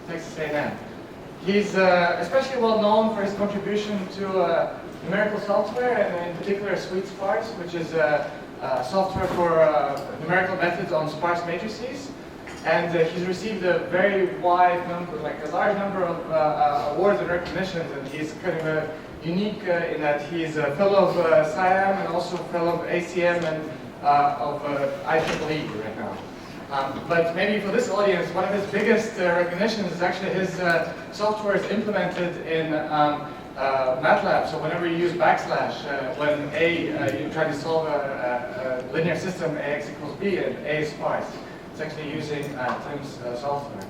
Texas A&M. He's especially well known for his contribution to numerical software, and in particular SuiteSparse, which is software for numerical methods on sparse matrices. And he's received a very wide number, like a large number of awards and recognitions, and he's kind of unique in that he's a fellow of SIAM and also a fellow of ACM and of IEEE right now. But maybe for this audience, one of his biggest recognitions is actually his software is implemented in MATLAB. So whenever you use backslash, when you try to solve a linear system, AX equals B, and A is sparse. It's actually using Tim's software.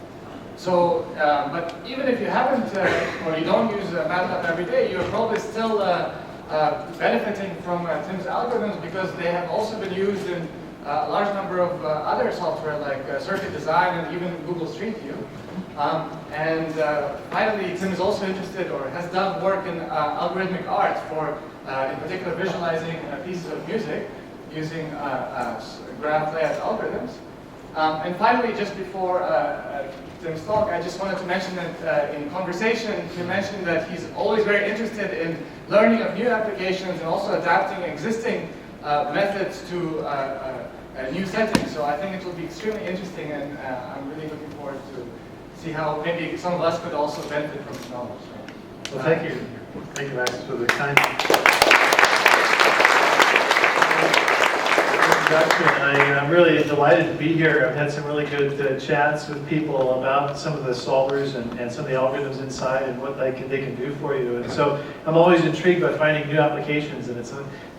So, but even if you haven't, or you don't use MATLAB every day, you're probably still benefiting from Tim's algorithms, because they have also been used in a large number of other software like circuit design and even Google Street View. And finally, Tim is also interested, or has done work in algorithmic art for, in particular, visualizing pieces of music using graph layout algorithms. And finally, just before Tim's talk, I just wanted to mention that in conversation, Tim mentioned that he's always very interested in learning of new applications and also adapting existing methods to new settings. So I think it will be extremely interesting, and I'm really looking forward to see how maybe some of us could also benefit from his knowledge. So, well, thank you. Thank you, Max, for the kind introduction. I'm really delighted to be here. I've had some really good chats with people about some of the solvers and some of the algorithms inside and what they can do for you. And so I'm always intrigued by finding new applications, and it's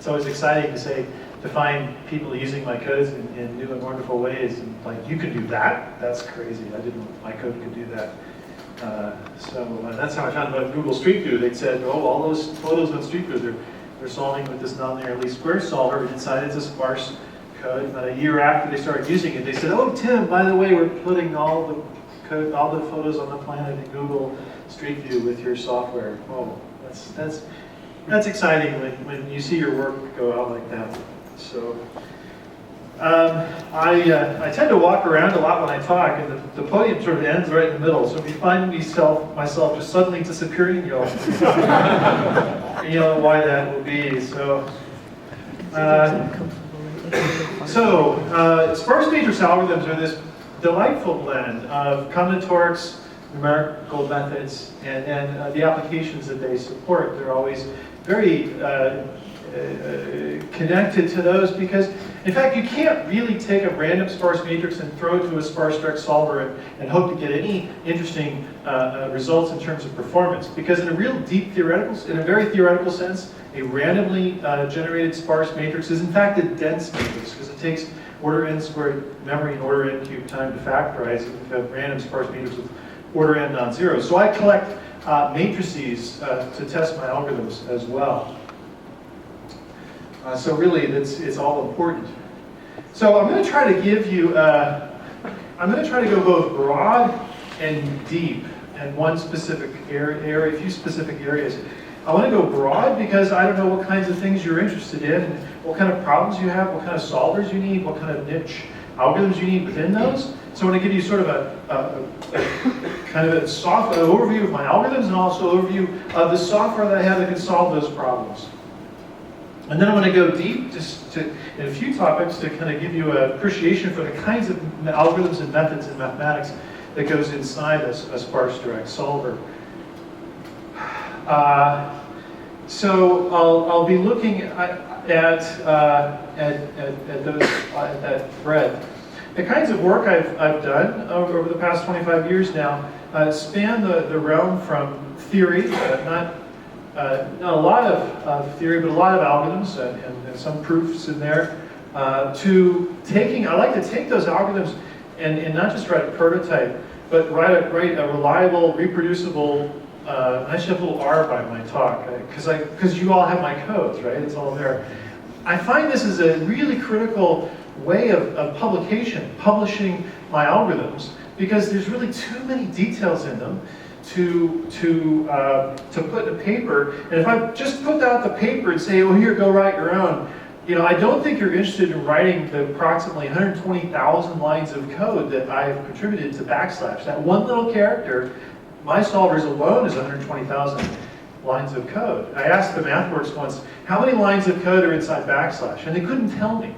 always exciting to find people using my codes in new and wonderful ways. And like, you can do that? That's crazy. I didn't know my code could do that. So that's how I found about Google Street View. They said, oh, all those photos on Street View, they're solving with this nonlinear least squares solver. Inside it's a sparse code. About a year after they started using it, they said, oh, Tim, by the way, we're putting all the code, all the photos on the planet in Google Street View with your software. Oh, that's exciting when you see your work go out like that. So I tend to walk around a lot when I talk, and the podium sort of ends right in the middle. So if you find myself just suddenly disappearing, you'll you know why that will be. So sparse matrix algorithms are this delightful blend of combinatorics, numerical methods, and the applications that they support. They're always very connected to those, because in fact you can't really take a random sparse matrix and throw it to a sparse direct solver and hope to get any interesting results in terms of performance, because in a very theoretical sense, a randomly generated sparse matrix is in fact a dense matrix, because it takes order n squared memory and order n cubed time to factorize if you have random sparse matrix with order n non-zero. So I collect matrices to test my algorithms as well. So really, it's all important. So I'm going to try to give you, I'm going to try to go both broad and deep in one specific area, a few specific areas. I want to go broad because I don't know what kinds of things you're interested in, what kind of problems you have, what kind of solvers you need, what kind of niche algorithms you need within those. So I want to give you sort of a kind of a soft overview of my algorithms, and also an overview of the software that I have that can solve those problems. And then I want to go deep in a few topics to kind of give you an appreciation for the kinds of algorithms and methods in mathematics that goes inside a sparse direct solver. So I'll be looking at that thread. The kinds of work I've done over the past 25 years now span the realm from theory, not a lot of theory, but a lot of algorithms and some proofs in there, to taking, I like to take those algorithms and not just write a prototype, but write a reliable, reproducible, I should have a little R by my talk, because you all have my codes, right? It's all there. I find this is a really critical way of publishing my algorithms, because there's really too many details in them to put in a paper. And if I just put out the paper and say, oh, here, go write your own, you know, I don't think you're interested in writing the approximately 120,000 lines of code that I've contributed to backslash. That one little character, my solvers alone is 120,000 lines of code. I asked the MathWorks once, how many lines of code are inside backslash? And they couldn't tell me.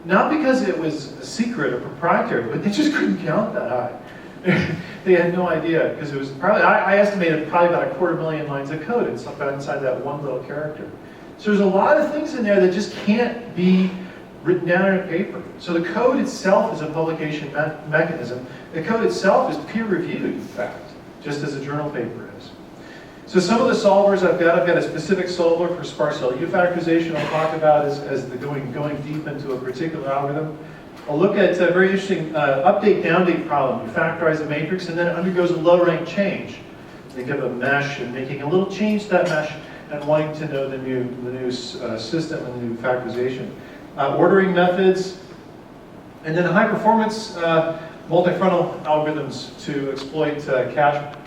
Not because it was a secret or proprietary, but they just couldn't count that high. They had no idea, because it was probably, I estimated probably about 250,000 lines of code inside that one little character. So there's a lot of things in there that just can't be written down in a paper. So the code itself is a publication mechanism. The code itself is peer-reviewed, in fact, just as a journal paper is. So some of the solvers I've got a specific solver for sparse LU factorization I'll talk about as the going deep into a particular algorithm. I'll look at a very interesting update-downdate problem. You factorize a matrix and then it undergoes a low-rank change. Think of a mesh and making a little change to that mesh and wanting to know the new system and the new factorization. Ordering methods, and then high-performance multi-frontal algorithms to exploit cache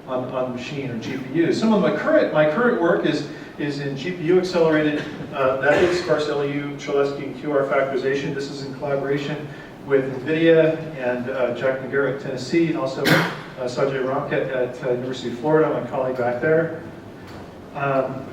on machine or GPU. Some of my current work is in GPU-accelerated methods, Sparse LU, Cholesky, and QR factorization. This is in collaboration with NVIDIA and Jack McGarrett at Tennessee, and also Sajay Ramkat at University of Florida, my colleague back there. I'm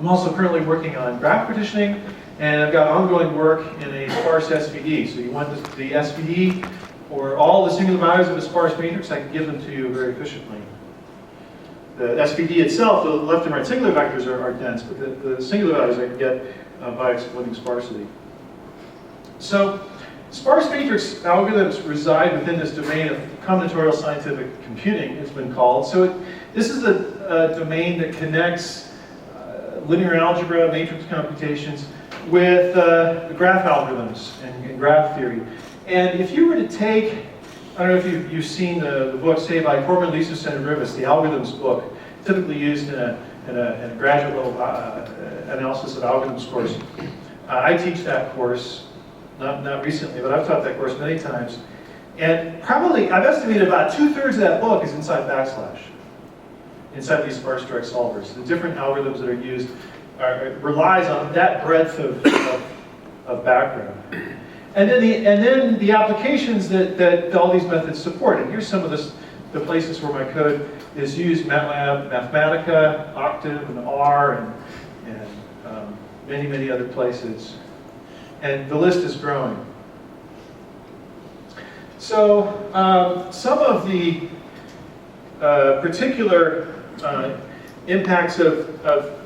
also currently working on graph partitioning, and I've got ongoing work in a sparse SVD. So you want the SVD or all the singular values of a sparse matrix, I can give them to you very efficiently. The SVD itself, the left and right singular vectors are dense, but the singular values I can get by exploiting sparsity. So sparse matrix algorithms reside within this domain of combinatorial scientific computing, it's been called. So this is a domain that connects linear algebra, matrix computations, with graph algorithms and graph theory. And if you were to take, I don't know if you've seen the book, say, by Corbin, Lisus, and Rivas, the algorithms book, typically used in a graduate level analysis of algorithms course. I teach that course, not recently, but I've taught that course many times. And probably, I've estimated about 2/3 of that book is inside backslash, inside these sparse direct solvers. The different algorithms that are used relies on that breadth of background. And then the applications that all these methods support. And here's some of the places where my code is used: MATLAB, Mathematica, Octave, and R, and many other places. And the list is growing. So some of the particular impacts of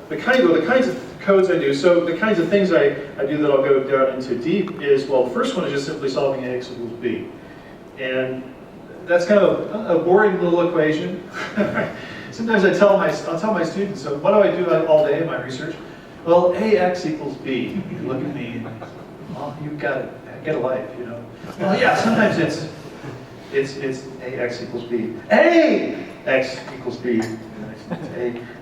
the kinds of codes I do. So the kinds of things I do that I'll go down into deep is, well, the first one is just simply solving AX equals B. And that's kind of a boring little equation. Sometimes I'll tell my students, so what do I do all day in my research? Well, AX equals B. You look at me and, well, you've got to get a life, you know. Well, yeah, sometimes it's AX equals B. AX equals B.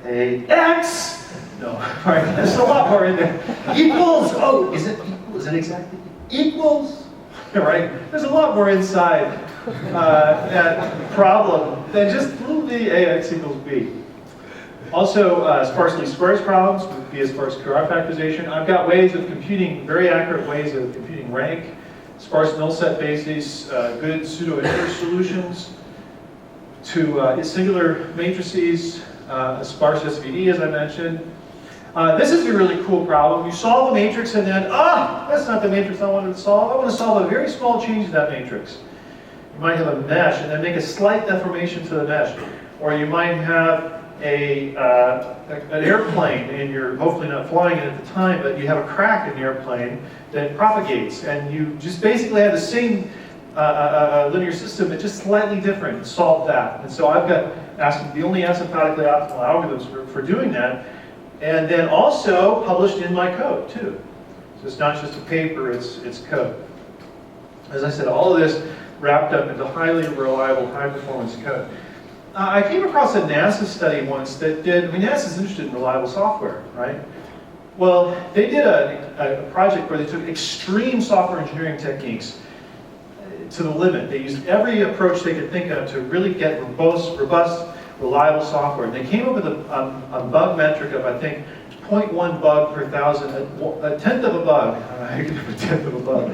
AX! No, all right, there's a lot more in there. Equals, oh, is it equal? Is it exactly equals? All right, there's a lot more inside that problem than just little b AX equals B. Also, sparsely squares problems with via-sparse QR factorization. I've got ways of computing, very accurate ways of computing rank, sparse null set bases, good pseudo-inverse solutions to singular matrices, a sparse SVD, as I mentioned. This is a really cool problem. You solve a matrix and then, that's not the matrix I wanted to solve. I want to solve a very small change to that matrix. You might have a mesh and then make a slight deformation to the mesh. Or you might have an airplane and you're hopefully not flying it at the time, but you have a crack in the airplane that propagates, and you just basically have the same linear system, but just slightly different. Solve that. And so I've got the only asymptotically optimal algorithms for doing that, and then also published in my code too. So it's not just a paper, it's code. As I said, all of this wrapped up into highly reliable, high-performance code. I came across a NASA study once that did, NASA's interested in reliable software, right? Well, they did a project where they took extreme software engineering techniques to the limit. They used every approach they could think of to really get robust, reliable software. And they came up with a bug metric of, I think, 0.1 bug per thousand, a tenth of a bug, I can a tenth of a bug.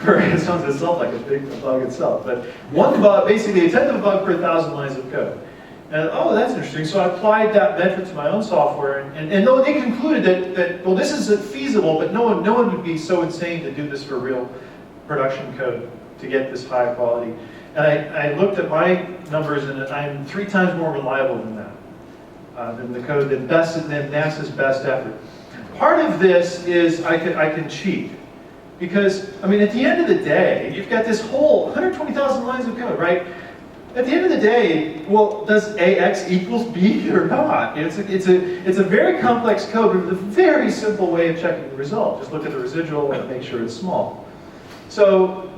It sounds itself like a big bug itself, but one bug, basically a tenth of a bug per thousand lines of code. And oh, that's interesting. So I applied that metric to my own software, and though they concluded that well, this is feasible, but no one would be so insane to do this for real production code to get this high quality. And I looked at my numbers, and I'm 3 times more reliable than that. Than the code, than NASA's best effort. Part of this is I can cheat. Because, I mean, at the end of the day, you've got this whole 120,000 lines of code, right? At the end of the day, well, does AX equals B or not? It's a very complex code, but with a very simple way of checking the result. Just look at the residual and make sure it's small. So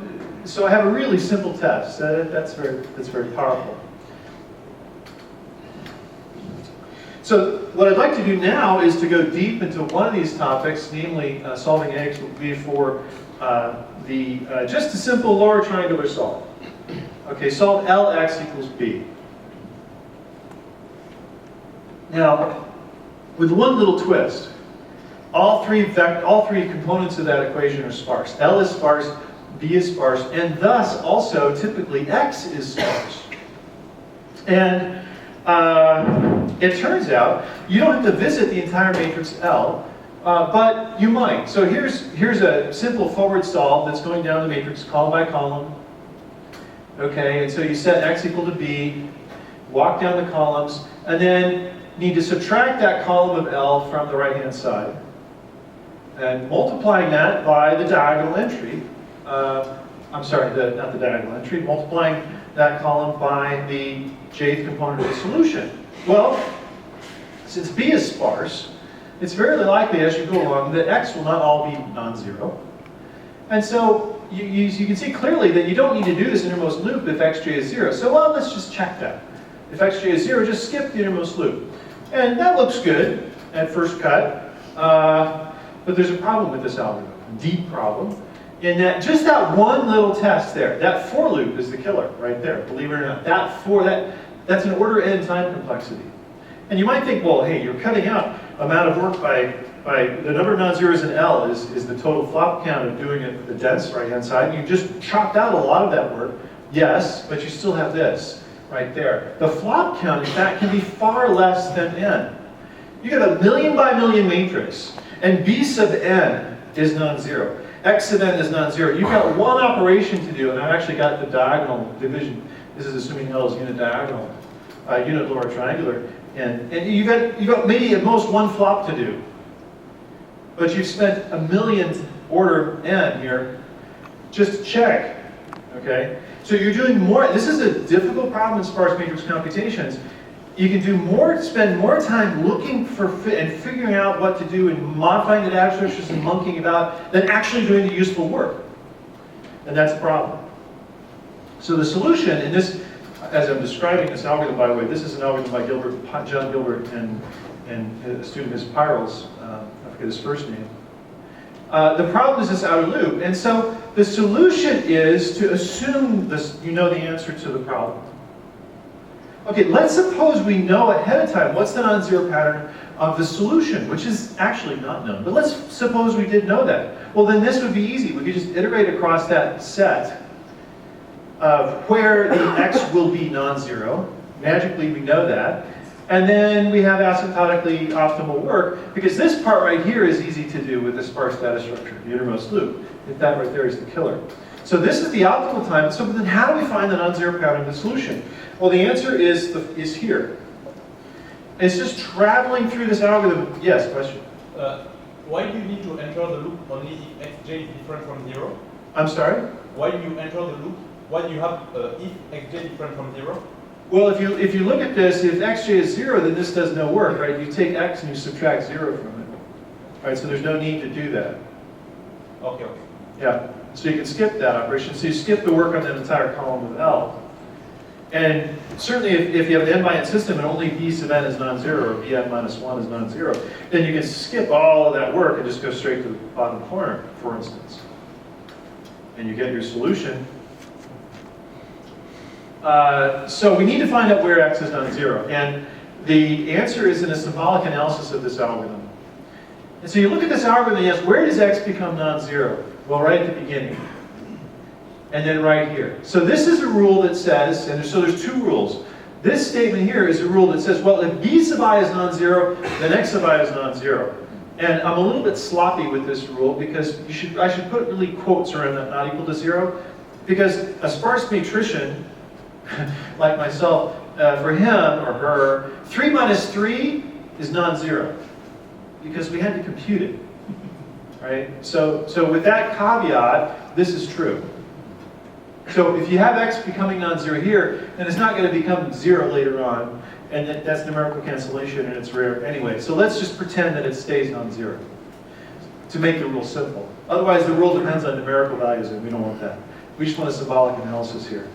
I have a really simple test. That's very powerful. So what I'd like to do now is to go deep into one of these topics, namely solving AX will be for just a simple lower triangular solve. Okay, solve LX equals B. Now, with one little twist, all three components of that equation are sparse. L is sparse, B is sparse, and thus also typically X is sparse. And it turns out you don't have to visit the entire matrix L, but you might. So here's a simple forward solve that's going down the matrix column by column. Okay, and so you set X equal to B, walk down the columns, and then need to subtract that column of L from the right-hand side, and multiplying that by the diagonal entry. I'm sorry, not the diagonal entry, multiplying that column by the jth component of the solution. Well, since B is sparse, it's very likely as you go along that X will not all be non-zero. And so you can see clearly that you don't need to do this innermost loop if Xj is 0. So well, let's just check that. If Xj is 0, just skip the innermost loop. And that looks good at first cut, but there's a problem with this algorithm, a deep problem, in that just that one little test there, that for loop is the killer right there, believe it or not. That's an order n time complexity. And you might think, well, hey, you're cutting out amount of work by the number of non-zeros in L is the total flop count of doing it with the dense right-hand side. You just chopped out a lot of that work. Yes, but you still have this right there. The flop count, in fact, can be far less than n. You get a million by million matrix, and B sub n is non-zero. X sub n is non-zero. You've got one operation to do, and I've actually got the diagonal division. This is assuming L is unit diagonal, unit lower triangular. And you've got maybe at most one flop to do. But you've spent a millionth order n here just to check, okay? So you're doing more. This is a difficult problem in sparse matrix computations. You can do more, spend more time looking for and figuring out what to do and modifying the data structures and monkeying about than actually doing the useful work. And that's the problem. So the solution in this, as I'm describing this algorithm, by the way, this is an algorithm by John Gilbert and a student, Ms. Pyrals, I forget his first name. The problem is this outer loop, and so the solution is to assume this, you know the answer to the problem. Okay, let's suppose we know ahead of time what's the non-zero pattern of the solution, which is actually not known. But let's suppose we did know that. Well, then this would be easy. We could just iterate across that set of where the X will be non-zero. Magically, we know that. And then we have asymptotically optimal work, because this part right here is easy to do with the sparse data structure, the innermost loop. If that right there is the killer. So this is the optimal time. So then how do we find the non-zero pattern of the solution? Well, the answer is here. It's just traveling through this algorithm. Yes, question? Why do you need to enter the loop only if xj is different from 0? I'm sorry? Why do you enter the loop? Why do you have if xj is different from 0? Well, if you look at this, if xj is 0, then this does no work, right? You take x and you subtract 0 from it. All right, so there's no need to do that. Okay. Yeah, so you can skip that operation. So you skip the work on that entire column of L. And certainly if you have an n by n system and only b sub n is non-zero, or bn minus 1 is non-zero, then you can skip all of that work and just go straight to the bottom corner, for instance. And you get your solution. So we need to find out where x is non-zero. And the answer is in a symbolic analysis of this algorithm. And so you look at this algorithm and you ask, where does x become non-zero? Well, right at the beginning. And then right here. So this is a rule that says, and so there's two rules. This statement here is a rule that says, well, if b sub I is non-zero, then x sub I is non-zero. And I'm a little bit sloppy with this rule because I should put really quotes around that not equal to 0. Because a sparse matrician, like myself, for him or her, 3 minus 3 is non-zero. Because we had to compute it. Right? So with that caveat, this is true. So if you have x becoming non-zero here, then it's not going to become 0 later on. And that's numerical cancellation, and it's rare anyway. So let's just pretend that it stays non-zero to make the rule simple. Otherwise, the rule depends on numerical values, and we don't want that. We just want a symbolic analysis here.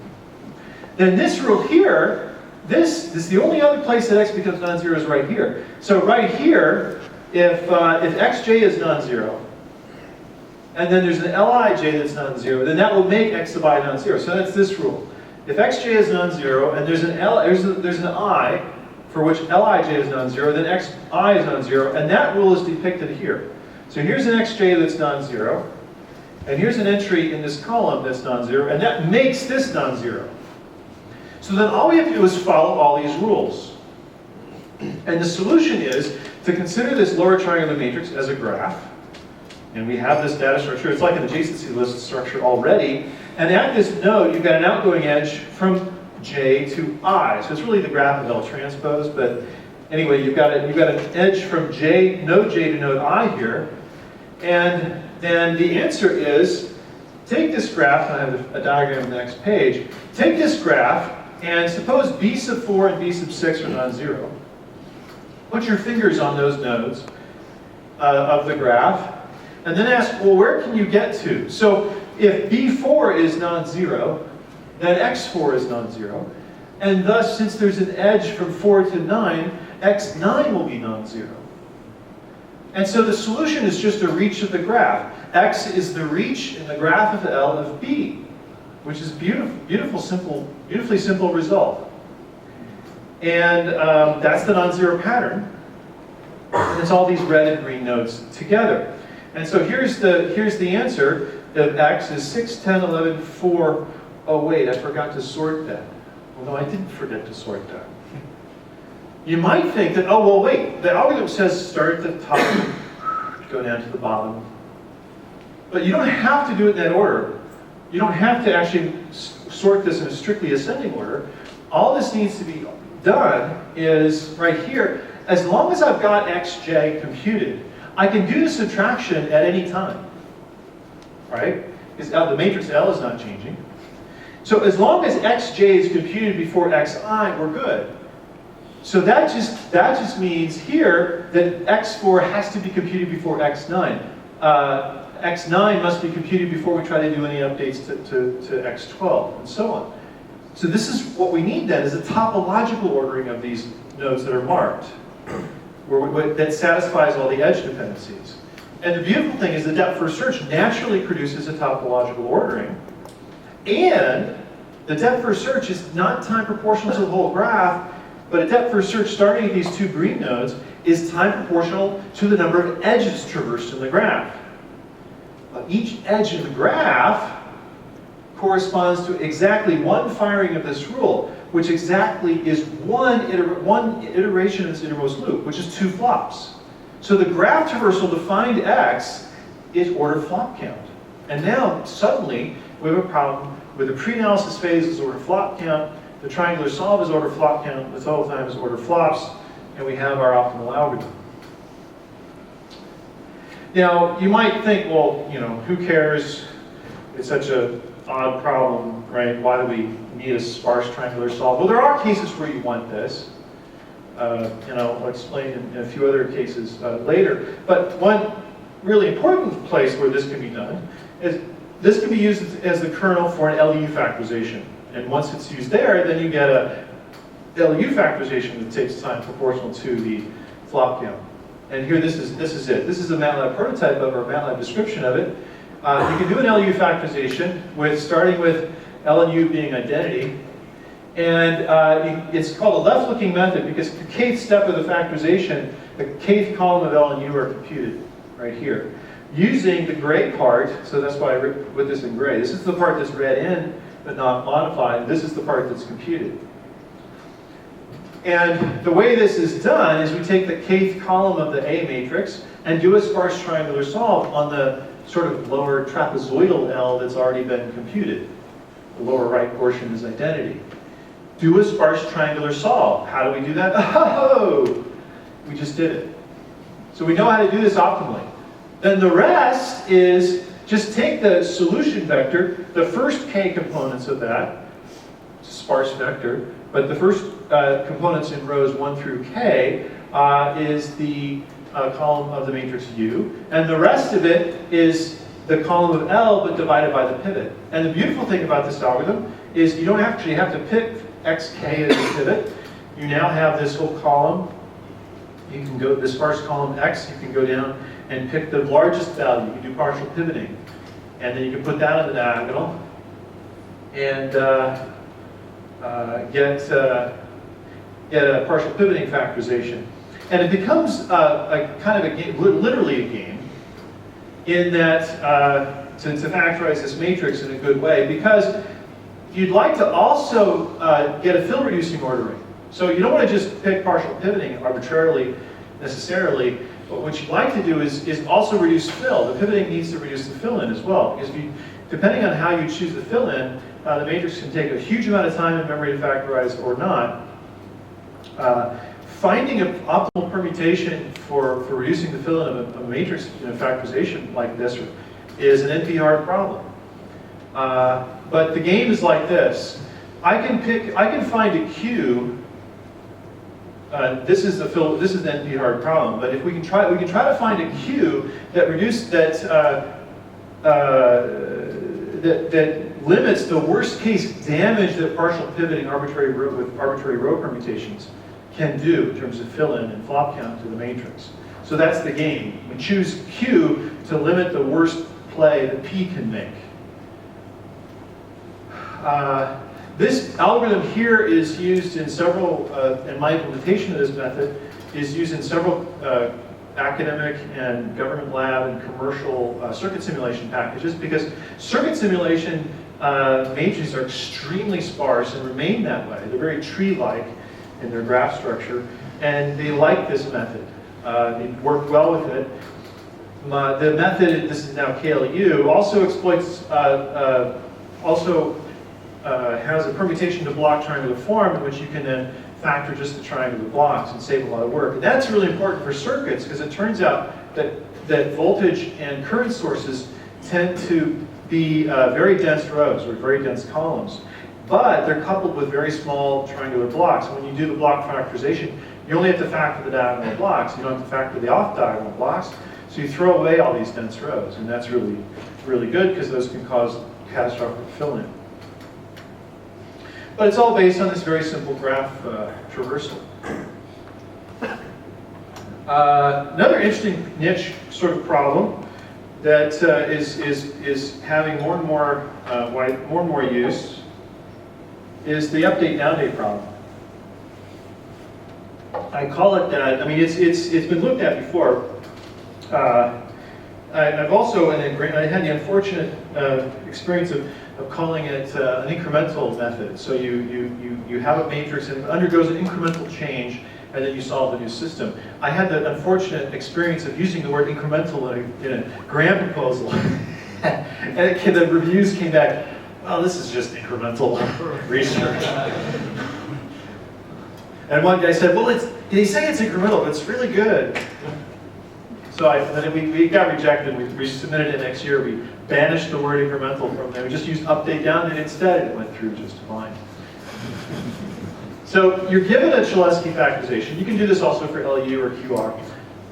Then this rule here, this is the only other place that x becomes non-zero is right here. So right here, if xj is non-zero, and then there's an Lij that's non-zero, then that will make x sub I non-zero. So that's this rule. If xj is non-zero, and there's an I for which Lij is non-zero, then xi is non-zero, and that rule is depicted here. So here's an xj that's non-zero, and here's an entry in this column that's non-zero, and that makes this non-zero. So then all we have to do is follow all these rules. And the solution is to consider this lower triangular matrix as a graph, and we have this data structure. It's like an adjacency list structure already. And at this node, you've got an outgoing edge from j to I. So it's really the graph of L transpose. But anyway, you've got an edge from node j to node I here. And then the answer is, take this graph, and I have a diagram on the next page. Take this graph, and suppose b sub 4 and b sub 6 are non-zero. Put your fingers on those nodes of the graph. And then ask, well, where can you get to? So if b4 is non-zero, then x4 is non-zero. And thus, since there's an edge from 4 to 9, x9 will be non-zero. And so the solution is just a reach of the graph. X is the reach in the graph of L of b, which is beautifully simple result. And that's the non-zero pattern. And it's all these red and green nodes together. And so here's the answer. If x is 6, 10, 11, 4. Oh wait, I forgot to sort that. Well, no, I didn't forget to sort that. You might think that, oh, well, wait, the algorithm says start at the top, go down to the bottom. But you don't have to do it in that order. You don't have to actually sort this in a strictly ascending order. All this needs to be done is right here. As long as I've got xj computed, I can do the subtraction at any time, right? Because the matrix L is not changing. So as long as xj is computed before xi, we're good. So that just means here that x4 has to be computed before x9. x9 must be computed before we try to do any updates to x12, and so on. So this is what we need then, is a topological ordering of these nodes that are marked, that satisfies all the edge dependencies. And the beautiful thing is the depth first search naturally produces a topological ordering. And the depth first search is not time proportional to the whole graph, but a depth first search starting at these two green nodes is time proportional to the number of edges traversed in the graph. But each edge in the graph corresponds to exactly one firing of this rule, which exactly is one iteration of this innermost loop, which is 2 flops. So the graph traversal defined x is order flop count. And now, suddenly, we have a problem with the pre-analysis phase is order flop count, the triangular solve is order flop count, the total time is order flops, and we have our optimal algorithm. Now, you might think, well, who cares? It's such an odd problem, right? Why do we need a sparse triangular solve? Well, there are cases where you want this. I'll explain in a few other cases later. But one really important place where this can be done is this can be used as the kernel for an LU factorization. And once it's used there, then you get a LU factorization that takes time proportional to the flop count. And here, this is it. This is a MATLAB prototype of, or a MATLAB description of it. You can do an LU factorization starting with L and U being identity, And it's called a left-looking method because the kth step of the factorization, the kth column of L and U are computed right here. Using the gray part, so that's why I put this in gray. This is the part that's read in but not modified. This is the part that's computed. And the way this is done is we take the kth column of the A matrix and do a sparse triangular solve on the sort of lower trapezoidal L that's already been computed. The lower right portion is identity. Do a sparse triangular solve. How do we do that? Oh, we just did it. So we know how to do this optimally. Then the rest is just take the solution vector, the first k components of that, it's a sparse vector, but the first components in rows 1 through k is the column of the matrix U, and the rest of it is the column of L but divided by the pivot. And the beautiful thing about this algorithm is you don't actually have to pick xk as the pivot. You now have this whole column. You can go this sparse column x, you can go down and pick the largest value. You can do partial pivoting. And then you can put that on the diagonal and get a partial pivoting factorization. And it becomes a kind of a game, literally a game, in that to factorize this matrix in a good way, because you'd like to also get a fill reducing ordering. So you don't want to just pick partial pivoting arbitrarily, necessarily, but what you'd like to do is also reduce fill. The pivoting needs to reduce the fill in as well, because depending on how you choose the fill in, the matrix can take a huge amount of time in memory to factorize or not. Finding an optimal permutation for reducing the fill in of a matrix in a factorization like this is an NP-hard problem. But the game is like this. I can find a Q. This is the NP-hard problem. But if we can try to find a Q that that limits the worst case damage that partial pivoting with arbitrary row permutations can do in terms of fill in and flop count to the matrix. So that's the game. We choose Q to limit the worst play that P can make. This algorithm here is used in several, and my implementation of this method is used in several academic and government lab and commercial circuit simulation packages, because circuit simulation matrices are extremely sparse and remain that way. They're very tree-like in their graph structure, and they like this method. They work well with it. The method, this is now KLU, also exploits, has a permutation to block triangular form in which you can then factor just the triangular blocks and save a lot of work. And that's really important for circuits, because it turns out that voltage and current sources tend to be very dense rows or very dense columns. But they're coupled with very small triangular blocks. When you do the block factorization, you only have to factor the diagonal blocks. You don't have to factor the off-diagonal blocks. So you throw away all these dense rows. And that's really, really good, because those can cause catastrophic fill-in. But it's all based on this very simple graph traversal. Another interesting niche sort of problem that is having more and more use is the update downdate problem. I call it that. I mean, it's been looked at before. I've also, I had the unfortunate experience of calling it an incremental method. So you have a matrix and it undergoes an incremental change, and then you solve the new system. I had the unfortunate experience of using the word incremental in a grant proposal, and the reviews came back, well, this is just incremental research. And one guy said, well, they say it's incremental, but it's really good. So then we got rejected. We submitted it next year. We banished the word incremental from there. We just used update downdate instead, and it went through just fine. So you're given a Cholesky factorization. You can do this also for LU or QR.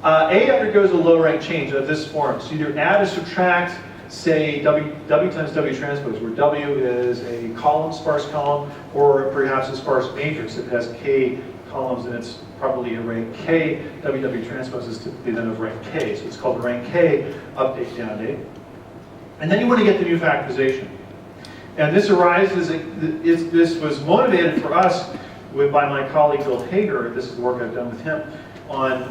A undergoes a low rank change of this form. So either add or subtract, say W times W transpose, where W is a column, sparse column, or perhaps a sparse matrix that has K columns, and it's probably a rank K. WW transpose is typically then of rank K, so it's called rank K update downdate. And then you want to get the new factorization. And this arises, this was motivated for us by my colleague Bill Hager. This is the work I've done with him on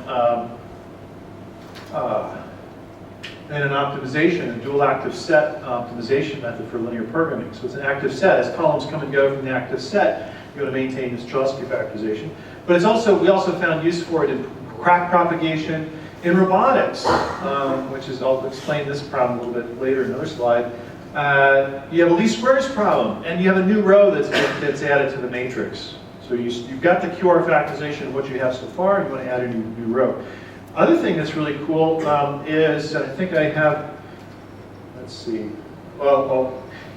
in an optimization, a dual active set optimization method for linear programming. So it's an active set. As columns come and go from the active set, you're going to maintain this Cholesky factorization. But it's also, we also found use for it in crack propagation, in robotics, which is, I'll explain this problem a little bit later in another slide. You have a least squares problem, and you have a new row that's added to the matrix. So you've got the QR factorization of what you have so far, and you want to add a new row. Other thing that's really cool is, I think I have, let's see,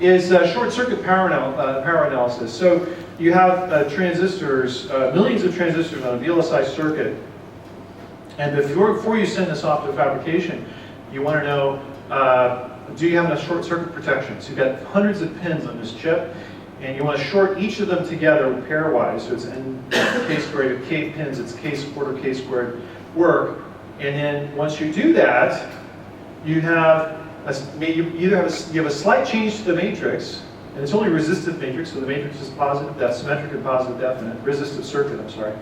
is short circuit power analysis. So you have transistors, millions of transistors on a VLSI circuit, and before you send this off to fabrication, you want to know, do you have enough short circuit protection? So you've got hundreds of pins on this chip, and you want to short each of them together pairwise, so it's n k squared of k pins, it's k squared or k squared work. And then once you do that, you have you have a slight change to the matrix, and it's only resistive matrix, so the matrix is positive, symmetric and positive definite, resistive circuit, I'm sorry.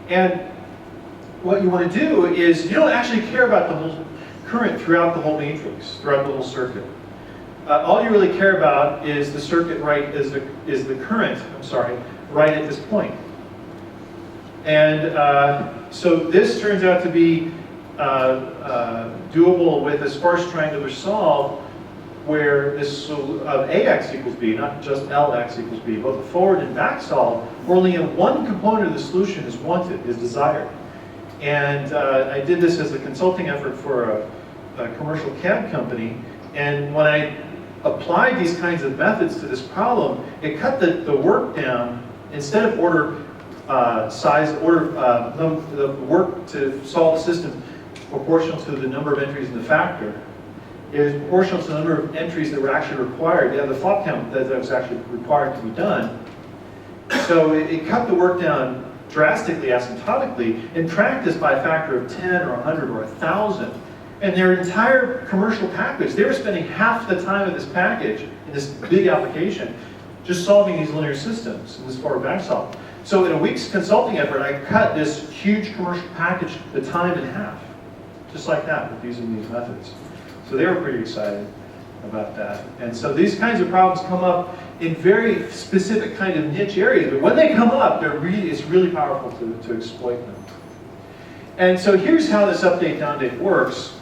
And what you want to do is, you don't actually care about the whole current throughout the whole matrix, throughout the whole circuit. All you really care about is the circuit is the current, I'm sorry, right at this point. And so this turns out to be doable with a sparse triangular solve where this of AX equals B, not just LX equals B, both the forward and back solve, where only one component of the solution is wanted, is desired. And I did this as a consulting effort for a commercial cab company, and when I applied these kinds of methods to this problem, it cut the work down. Instead of the work to solve the system proportional to the number of entries in the factor, it was proportional to the number of entries that were actually required. Yeah, the flop count that was actually required to be done. So it cut the work down drastically, asymptotically, in practice by a factor of 10 or 100 or 1,000. And their entire commercial package, they were spending half the time of this package, in this big application, just solving these linear systems, in this forward back solve. So in a week's consulting effort, I cut this huge commercial package, the time in half, just like that, with using these methods. So they were pretty excited about that. And so these kinds of problems come up in very specific kind of niche areas, but when they come up, it's really powerful to exploit them. And so here's how this update downdate works.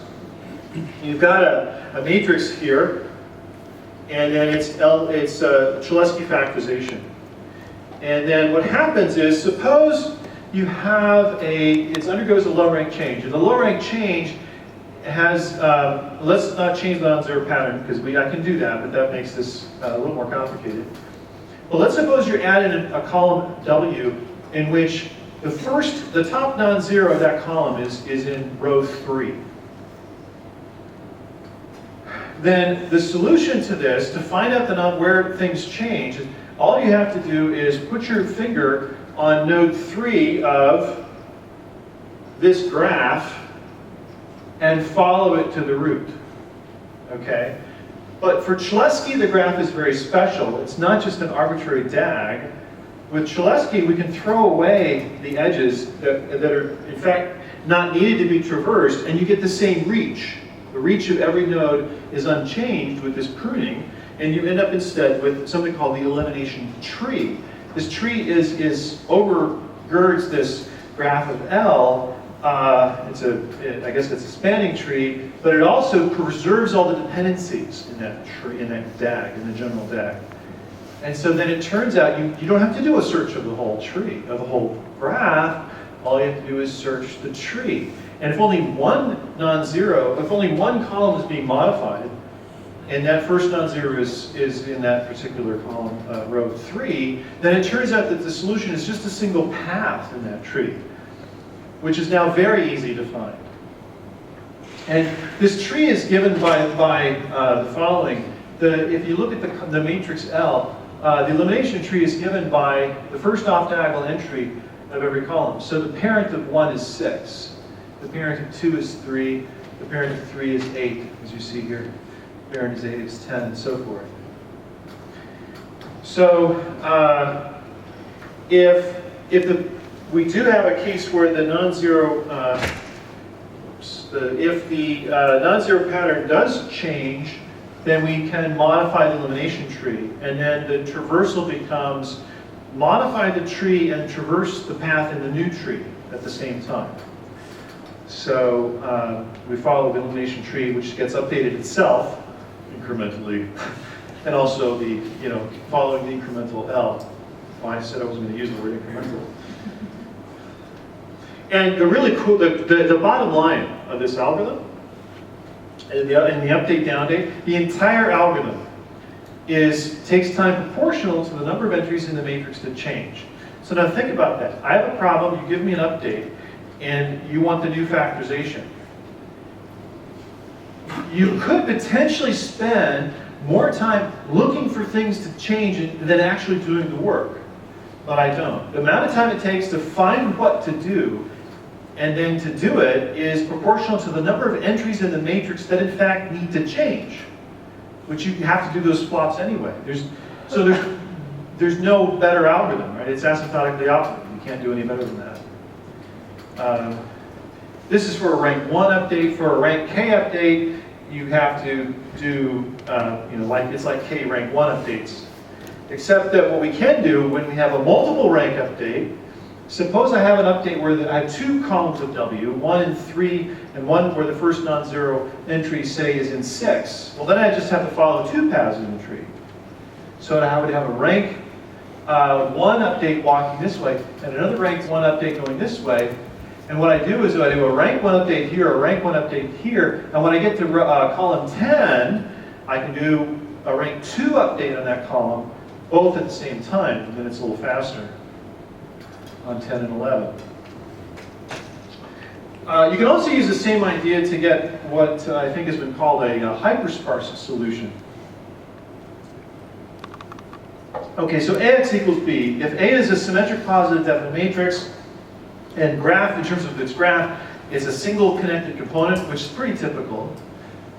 You've got a matrix here, and then it's Cholesky factorization. And then what happens is, suppose you have it undergoes a low rank change, and the low rank change has, let's not change the non-zero pattern, because I can do that, but that makes this a little more complicated. Well, let's suppose you're adding a column W in which the top non-zero of that column is in row 3. Then the solution to this, to find out where things change, all you have to do is put your finger on node 3 of this graph and follow it to the root, okay? But for Cholesky, the graph is very special. It's not just an arbitrary DAG. With Cholesky, we can throw away the edges that are, in fact, not needed to be traversed, and you get the same reach. The reach of every node is unchanged with this pruning, and you end up instead with something called the elimination tree. This tree overgirds this graph of L. I guess it's a spanning tree, but it also preserves all the dependencies in that tree, in that DAG, in the general DAG. And so then it turns out you don't have to do a search of the whole tree, of the whole graph. All you have to do is search the tree. And if only one column is being modified, and that first non-zero is in that particular column, row 3, then it turns out that the solution is just a single path in that tree, which is now very easy to find. And this tree is given by the following. If you look at the matrix L, the elimination tree is given by the first off-diagonal entry of every column. So the parent of 1 is 6. The parent of 2 is 3. The parent of 3 is 8, as you see here. The parent is 8 is 10, and so forth. So if we do have a case where the non-zero, if the non-zero pattern does change, then we can modify the elimination tree, and then the traversal becomes modify the tree and traverse the path in the new tree at the same time. So we follow the elimination tree, which gets updated itself incrementally, and also the following the incremental L. Well, I said I wasn't going to use the word incremental. And the really cool, the bottom line of this algorithm, in the update downdate, the entire algorithm takes time proportional to the number of entries in the matrix that change. So now think about that. I have a problem, you give me an update, and you want the new factorization. You could potentially spend more time looking for things to change than actually doing the work, but I don't. The amount of time it takes to find what to do and then to do it is proportional to the number of entries in the matrix that in fact need to change, which you have to do those flops anyway. There's no better algorithm, right? It's asymptotically optimal. You can't do any better than that. This is for a rank 1 update. For a rank K update, you have to do, it's like K rank 1 updates. Except that what we can do when we have a multiple rank update, suppose I have an update where I have 2 columns of W, 1 in 3, and 1 where the first non-zero entry, say, is in 6. Well, then I just have to follow 2 paths in the tree. So I would have a rank 1 update walking this way, and another rank 1 update going this way. And what I do is I do a rank 1 update here, a rank 1 update here, and when I get to column 10, I can do a rank 2 update on that column, both at the same time, and then it's a little faster on 10 and 11. You can also use the same idea to get what I think has been called a hyper-sparse solution. Okay, so AX equals B. If A is a symmetric positive definite matrix, and graph, in terms of its graph, is a single connected component, which is pretty typical.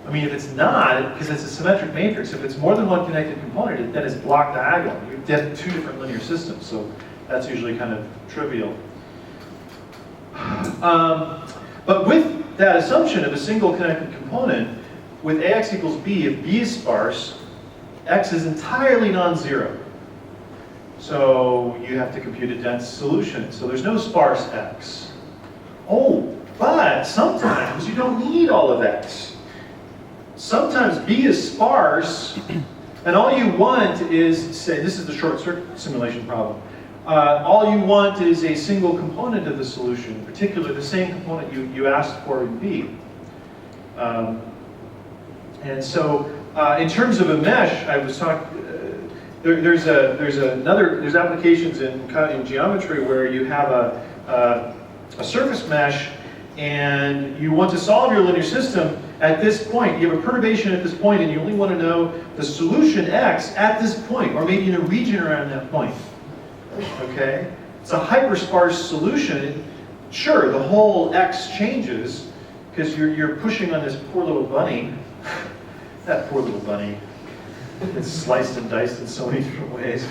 I mean, if it's not, because it's a symmetric matrix, if it's more than one connected component, then it's block diagonal. You get 2 different linear systems, so that's usually kind of trivial. But with that assumption of a single connected component, with AX equals B, if B is sparse, X is entirely non-zero. So you have to compute a dense solution. So there's no sparse X. Oh, but sometimes you don't need all of X. Sometimes B is sparse, and all you want is, say, this is the short circuit simulation problem. All you want is a single component of the solution, in particular the same component you asked for in B. And so in terms of a mesh, I was talking, there's applications in geometry where you have a surface mesh and you want to solve your linear system at this point. You have a perturbation at this point and you only want to know the solution X at this point, or maybe in a region around that point. Okay? It's a hyper-sparse solution. Sure, the whole X changes because you're pushing on this poor little bunny. That poor little bunny. It's sliced and diced in so many different ways.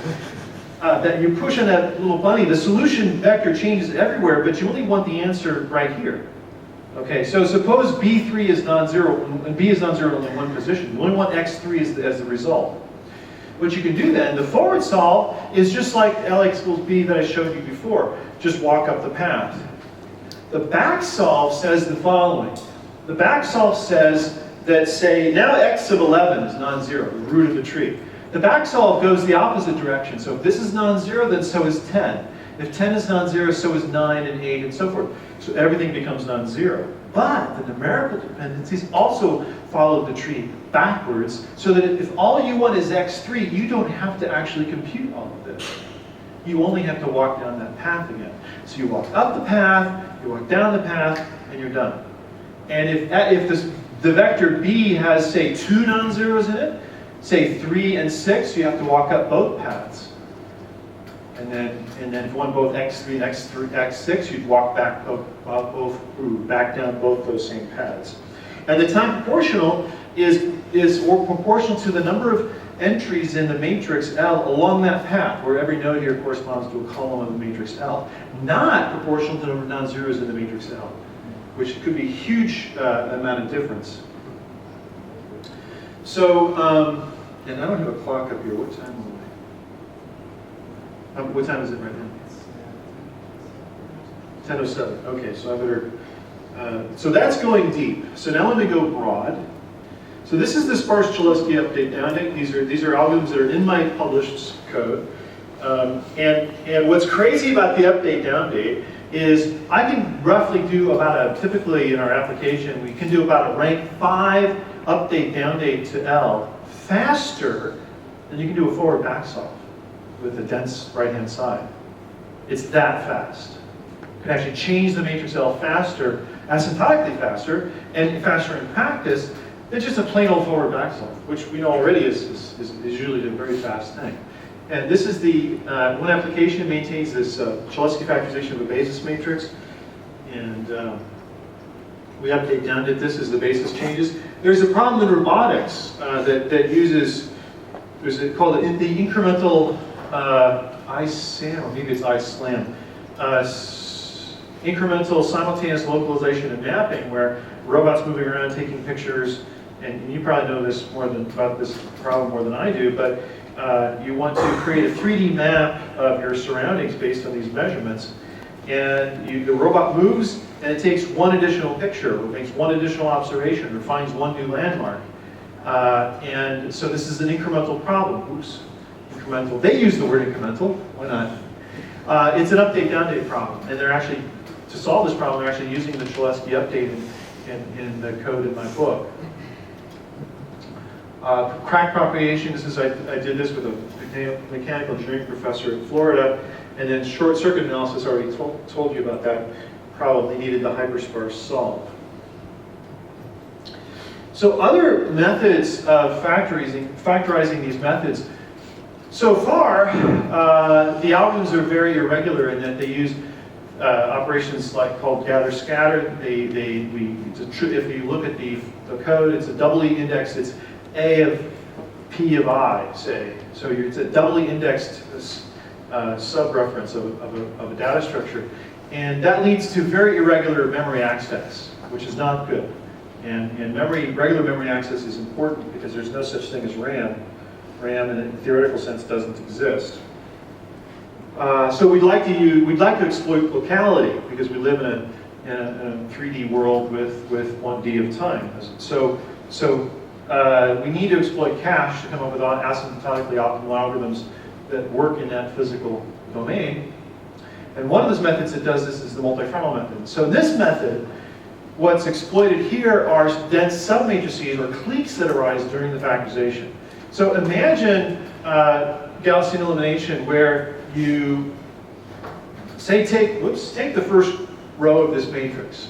That you push on that little bunny, the solution vector changes everywhere, but you only want the answer right here. Okay, so suppose B3 is non-zero, and B is non-zero in only one position. You only want X3 as the result. What you can do then, the forward solve is just like LX equals B that I showed you before. Just walk up the path. The back solve says the following. The back solve says that, say, now X of 11 is non-zero, the root of the tree. The back solve goes the opposite direction. So if this is non-zero, then so is 10. If 10 is non-zero, so is 9 and 8 and so forth. So everything becomes non-zero. But the numerical dependencies also follow the tree backwards, so that if all you want is X3, you don't have to actually compute all of this. You only have to walk down that path again. So you walk up the path, you walk down the path, and you're done. And if the vector B has, say, 2 non-zeros in it, say 3 and 6, you have to walk up both paths. And then if you want both X3 and X6, you'd walk back down both those same paths. And the time proportional is proportional to the number of entries in the matrix L along that path, where every node here corresponds to a column of the matrix L, not proportional to the number of non-zeros in the matrix L, which could be a huge amount of difference. So, and I don't have a clock up here. What time are we? What time is it right now? 10:07. Okay, so I better. So that's going deep. So now let me go broad. So this is the Sparse Cholesky update downdate. These are algorithms that are in my published code. And what's crazy about the update downdate is I can roughly do about typically in our application, we can do about a rank 5 update downdate to L faster than you can do a forward back solve with a dense right-hand side. It's that fast. You can actually change the matrix L faster, asymptotically faster, and faster in practice than just a plain old forward back solve, which we know already is usually a very fast thing. And this is the one application maintains this Cholesky factorization of a basis matrix, and we update downdate this as the basis changes. There's a problem in robotics that uses, there's called the incremental ISAM, or maybe it's ISLAM, incremental simultaneous localization and mapping, where robots moving around taking pictures, and you probably know this about this problem more than I do, but you want to create a 3D map of your surroundings based on these measurements, and the robot moves and it takes one additional picture, or makes one additional observation, or finds one new landmark. And so this is an incremental problem. Oops, incremental. They use the word incremental, why not? It's an update downdate problem, and they're actually, to solve this problem, they're actually using the Cholesky update in the code in my book. Crack propagation, I did this with a mechanical engineering professor in Florida, and then short circuit analysis, I already told you about that problem. They needed the hyper-sparse solve. So other methods of factorizing these methods, so far, the algorithms are very irregular in that they use operations called gather scatter. If you look at the code, it's a doubly indexed, it's A of P of I, say. So it's a doubly indexed sub-reference of a data structure. And that leads to very irregular memory access, which is not good. And regular memory access is important because there's no such thing as RAM. RAM in a theoretical sense doesn't exist. So we'd like to exploit locality because we live in a 3D world with 1D of time. So we need to exploit cache to come up with asymptotically optimal algorithms that work in that physical domain. And one of those methods that does this is the multi-frontal method. So in this method, what's exploited here are dense submatrices or cliques that arise during the factorization. So imagine Gaussian elimination where you say take the first row of this matrix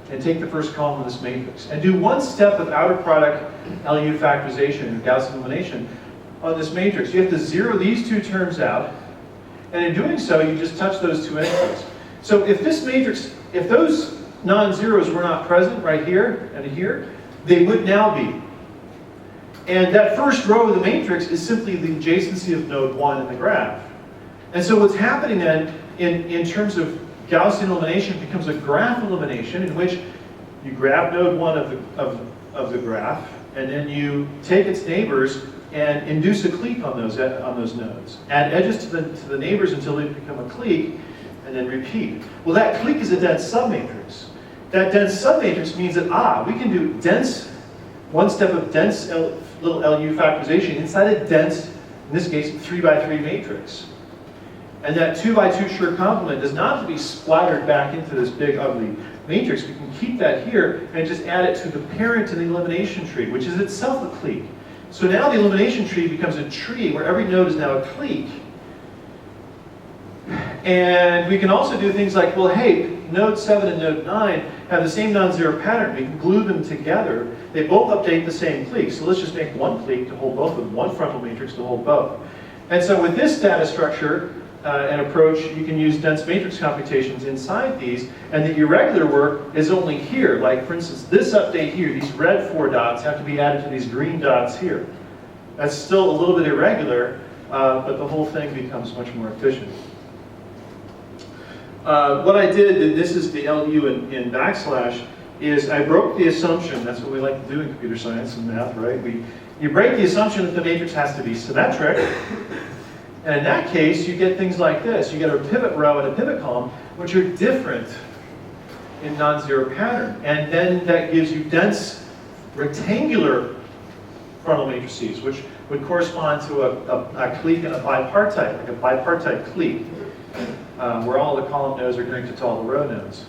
and take the first column of this matrix and do one step of outer product LU factorization, Gaussian elimination, on this matrix. You have to zero these two terms out, and in doing so, you just touch those two entries. So if this matrix, if those non-zeros were not present right here and here, they would now be. And that first row of the matrix is simply the adjacency of node 1 in the graph. And so what's happening then, in terms of Gaussian elimination, becomes a graph elimination in which you grab node 1 of the graph, and then you take its neighbors and induce a clique on those nodes. Add edges to the neighbors until they become a clique, and then repeat. Well, that clique is a dense submatrix. That dense submatrix means that, we can do one step of dense little LU factorization inside a dense, in this case, 3x3 matrix. And that 2x2 Schur complement does not have to be splattered back into this big, ugly matrix. We can keep that here and just add it to the parent in the elimination tree, which is itself a clique. So now the elimination tree becomes a tree where every node is now a clique. And we can also do things like, well, hey, node 7 and node 9 have the same non-zero pattern. We can glue them together. They both update the same clique. So let's just make one clique to hold both of them, one frontal matrix to hold both. And so with this data structure, an approach, you can use dense matrix computations inside these, and the irregular work is only here. Like, for instance, this update here, these red 4 dots have to be added to these green dots here. That's still a little bit irregular, but the whole thing becomes much more efficient. What I did, this is the LU in backslash, is I broke the assumption, that's what we like to do in computer science and math, right? You break the assumption that the matrix has to be symmetric, and in that case, you get things like this. You get a pivot row and a pivot column, which are different in non-zero pattern. And then that gives you dense rectangular frontal matrices, which would correspond to a clique and a bipartite, like a bipartite clique, where all the column nodes are connected to all the row nodes.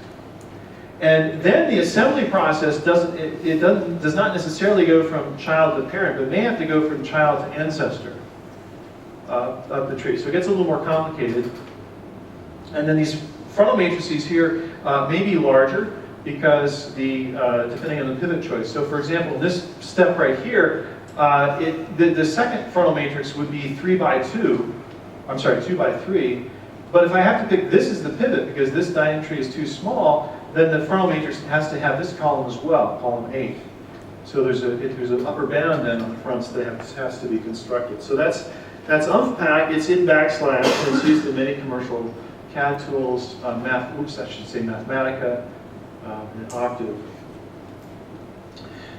And then the assembly process does not necessarily go from child to parent, but may have to go from child to ancestor of the tree. So it gets a little more complicated. And then these frontal matrices here may be larger because depending on the pivot choice. So for example, this step right here, the second frontal matrix would be 3 by 2. I'm sorry, 2 by 3. But if I have to pick this as the pivot because this diamond tree is too small, then the frontal matrix has to have this column as well, column 8. So there's an upper bound then on the fronts that has to be constructed. So that's UnfPack. It's in backslash. And it's used in many commercial CAD tools, Mathematica, and Octave.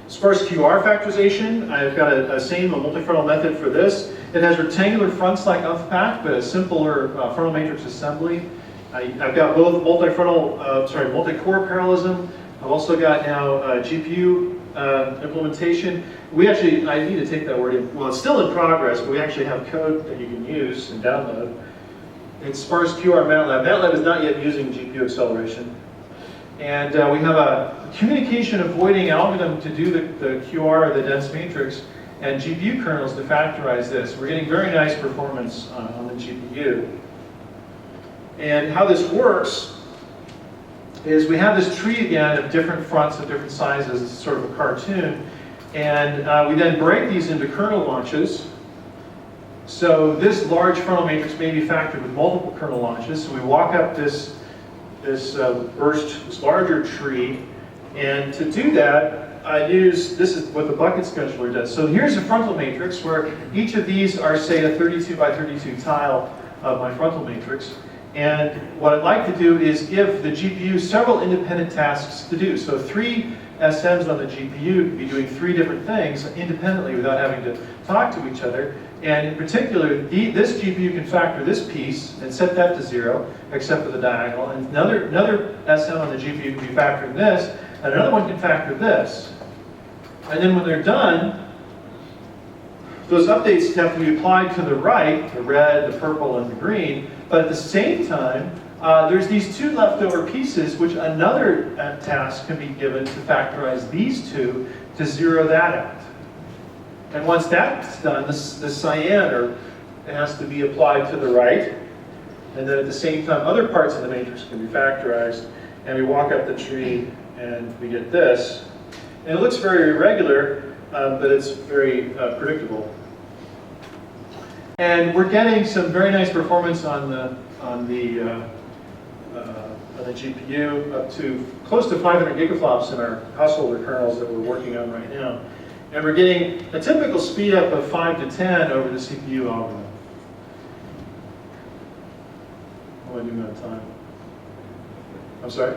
Sparse QR factorization. I've got a multi-frontal method for this. It has rectangular fronts like UnfPack, but a simpler frontal matrix assembly. I've got both multi-core parallelism. I've also got now GPU implementation. I need to take that word in. Well, it's still in progress, but we actually have code that you can use and download. It's Sparse QR MATLAB. MATLAB is not yet using GPU acceleration. And we have a communication avoiding algorithm to do the QR, or the dense matrix, and GPU kernels to factorize this. We're getting very nice performance on the GPU. And how this works is we have this tree again of different fronts of different sizes. It's sort of a cartoon. And we then break these into kernel launches. So this large frontal matrix may be factored with multiple kernel launches. So we walk up this larger tree. And to do that, this is what the bucket scheduler does. So here's a frontal matrix where each of these are, say, a 32 by 32 tile of my frontal matrix. And what I'd like to do is give the GPU several independent tasks to do. So 3 SMs on the GPU could be doing 3 different things independently without having to talk to each other. And in particular, this GPU can factor this piece and set that to 0, except for the diagonal. And another SM on the GPU can be factoring this, and another one can factor this. And then when they're done, those updates have to be applied to the right, the red, the purple, and the green. But at the same time, there's these 2 leftover pieces, which another task can be given to factorize these 2 to 0 that out. And once that's done, the cyan has to be applied to the right. And then at the same time, other parts of the matrix can be factorized. And we walk up the tree, and we get this. And it looks very irregular, but it's very predictable. And we're getting some very nice performance on the GPU, up to close to 500 gigaflops in our householder kernels that we're working on right now. And we're getting a typical speed up of 5 to 10 over the CPU algorithm. What am I doing on time? I'm sorry?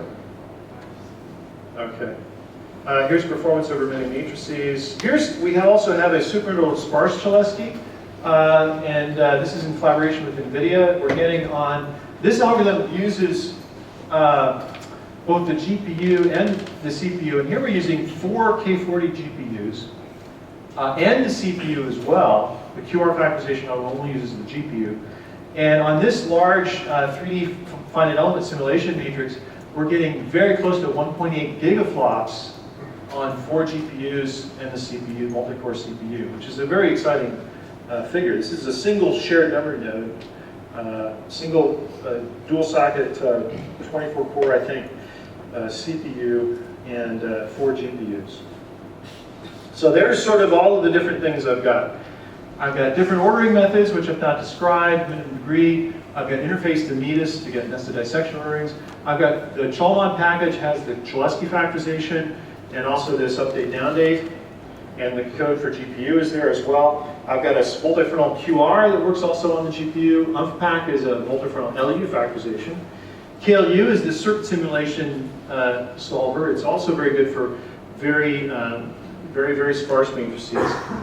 Okay. Here's performance over many matrices. We also have a supernodal Sparse Cholesky. This is in collaboration with NVIDIA. We're getting on, this algorithm uses both the GPU and the CPU. And here we're using 4 K40 GPUs and the CPU as well. The QR factorization algorithm only uses the GPU. And on this large 3D finite element simulation matrix, we're getting very close to 1.8 gigaflops on 4 GPUs and the CPU, multi-core CPU, which is a very exciting figure. This is a single shared memory node, single dual socket 24 core, I think, CPU and 4 GPUs. So there's sort of all of the different things I've got. I've got different ordering methods, which I've not described, minimum degree, I've got interface to metis to get nested dissection rings. I've got the Cholesky package has the Cholesky factorization and also this update downdate. And the code for GPU is there as well. I've got a multi-frontal QR that works also on the GPU. UmpPack is a multi-frontal LU factorization. KLU is the circuit simulation solver. It's also very good for very sparse matrices.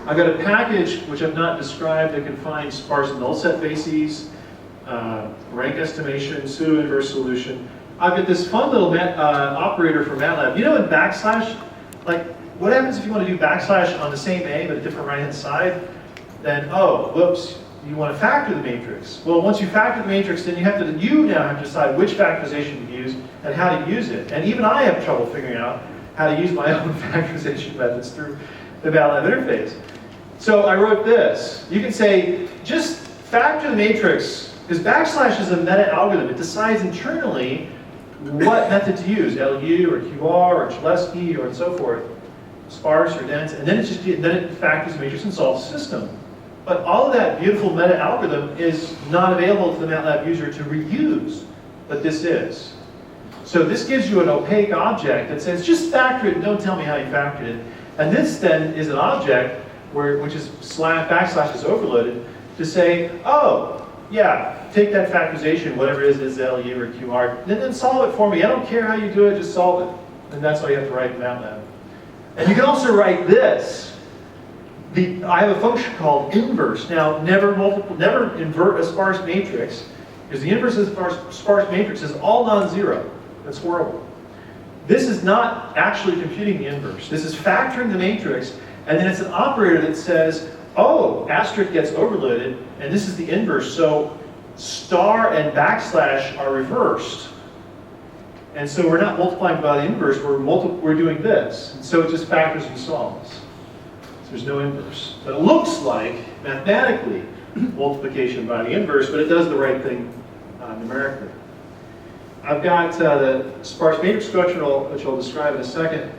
I've got a package which I've not described that can find sparse null set bases, rank estimation, pseudo-inverse solution. I've got this fun little operator for MATLAB. You know in backslash, like what happens if you want to do backslash on the same A but a different right-hand side? Then, oh, whoops, you want to factor the matrix. Well, once you factor the matrix, then you now have to decide which factorization to use and how to use it. And even I have trouble figuring out how to use my own factorization methods through the MATLAB interface. So I wrote this. You can say, just factor the matrix, because backslash is a meta algorithm. It decides internally what method to use, LU or QR or Cholesky or and so forth, sparse or dense, and then it factors the matrix and solves the system. But all of that beautiful meta algorithm is not available to the MATLAB user to reuse, but this is. So this gives you an opaque object that says, just factor it and don't tell me how you factored it. And this then is an object which is backslash is overloaded to say, oh, yeah, take that factorization, whatever it is LU or QR, and then solve it for me. I don't care how you do it, just solve it. And that's all you have to write in MATLAB. And you can also write this. I have a function called inverse. Now, never invert a sparse matrix, because the inverse of a sparse matrix is all non-zero. That's horrible. This is not actually computing the inverse. This is factoring the matrix, and then it's an operator that says, oh, asterisk gets overloaded, and this is the inverse, so star and backslash are reversed. And so we're not multiplying by the inverse, we're doing this. And so it just factors and solves. So there's no inverse. But it looks like, mathematically, multiplication by the inverse, but it does the right thing numerically. I've got the sparse matrix structure, which I'll describe in a second.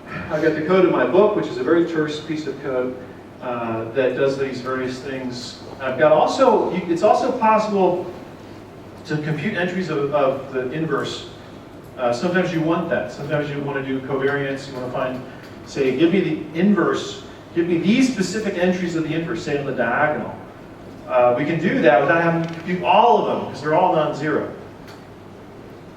I've got the code in my book, which is a very terse piece of code that does these various things. I've got it's also possible to compute entries of the inverse. Sometimes you want that. Sometimes you want to do covariance. You want to find, say, give me the inverse. Give me these specific entries of the inverse, say on the diagonal. We can do that without having to compute all of them, because they're all non-zero.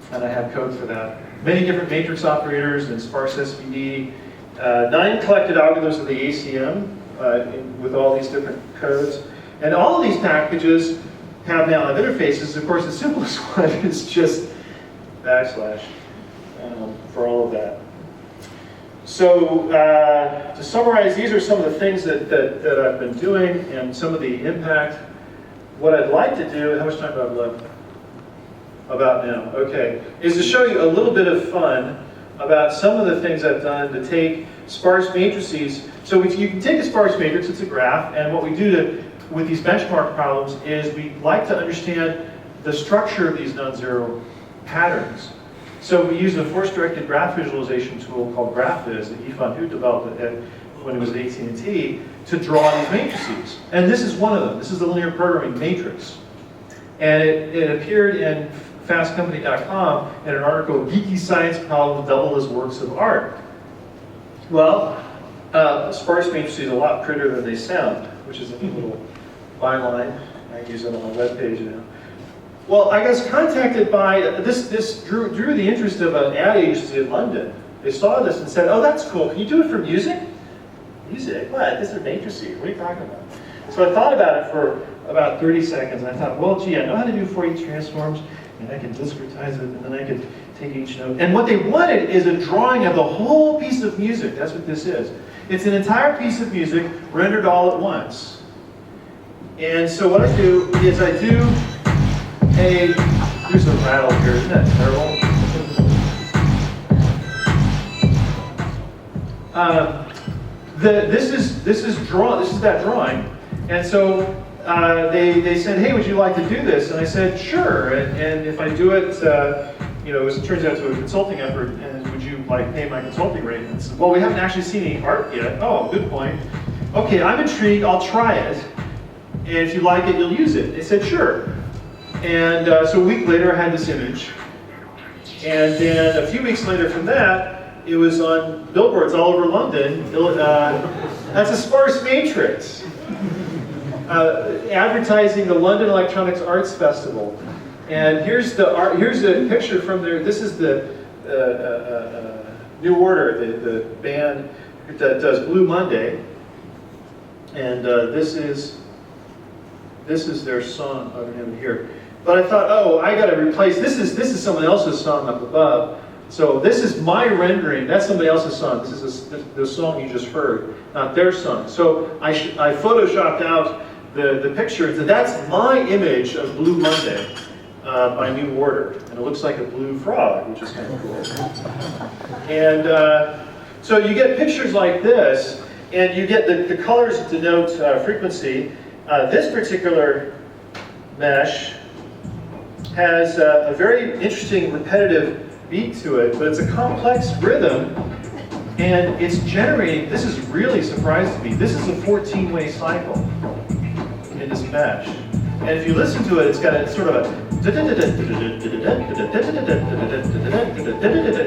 And I have code for that. Many different matrix operators and sparse SVD. 9 collected algorithms of the ACM with all these different codes. And all of these packages have MATLAB interfaces. Of course, the simplest one is just backslash for all of that. So to summarize, these are some of the things that I've been doing and some of the impact. What I'd like to do, how much time do I have left? About now, okay, is to show you a little bit of fun about some of the things I've done to take sparse matrices. So you can take a sparse matrix, it's a graph, and what we do with these benchmark problems is we like to understand the structure of these non-zero patterns. So we use a force-directed graph visualization tool called GraphViz that Yifan Hu developed when it was at AT&T to draw these matrices. And this is one of them. This is the linear programming matrix. And it appeared in fastcompany.com in an article, Geeky Science Problems Double as Works of Art. Well, sparse matrices are a lot prettier than they sound, which is a little byline. I use it on my webpage now. Well, I was contacted by, this drew the interest of an ad agency in London. They saw this and said, oh, that's cool. Can you do it for music? Music? What? This is matrices. What are you talking about? So I thought about it for about 30 seconds, and I thought, well, gee, I know how to do Fourier transforms, and I can discretize it, and then I could take each note. And what they wanted is a drawing of the whole piece of music. That's what this is. It's an entire piece of music rendered all at once. And so what I do is I do here's a rattle here, isn't that terrible? This is that drawing. And so they said, hey, would you like to do this? And I said, sure. And if I do it, it turns out to a consulting effort, and would you pay my consulting rate? And said, well, we haven't actually seen any art yet. Oh, good point. Okay, I'm intrigued, I'll try it. And if you like it, you'll use it. They said, sure. And so a week later, I had this image. And then a few weeks later from that, it was on billboards all over London. That's a sparse matrix. Advertising the London Electronics Arts Festival. And here's a picture from there. This is the New Order, the band that does Blue Monday. And this is their song over here. But I thought, oh, I got to replace, this is someone else's song up above. So this is my rendering, that's somebody else's song. This is the song you just heard, not their song. So I photoshopped out the picture, and that's my image of Blue Monday by New Order. And it looks like a blue frog, which is kind of cool. And so you get pictures like this, and you get the colors denote frequency. This particular mesh has a very interesting repetitive beat to it, but it's a complex rhythm, and it's generating, this is really surprising to me, this is a 14-way cycle in this mesh. And if you listen to it, it's got a sort of a,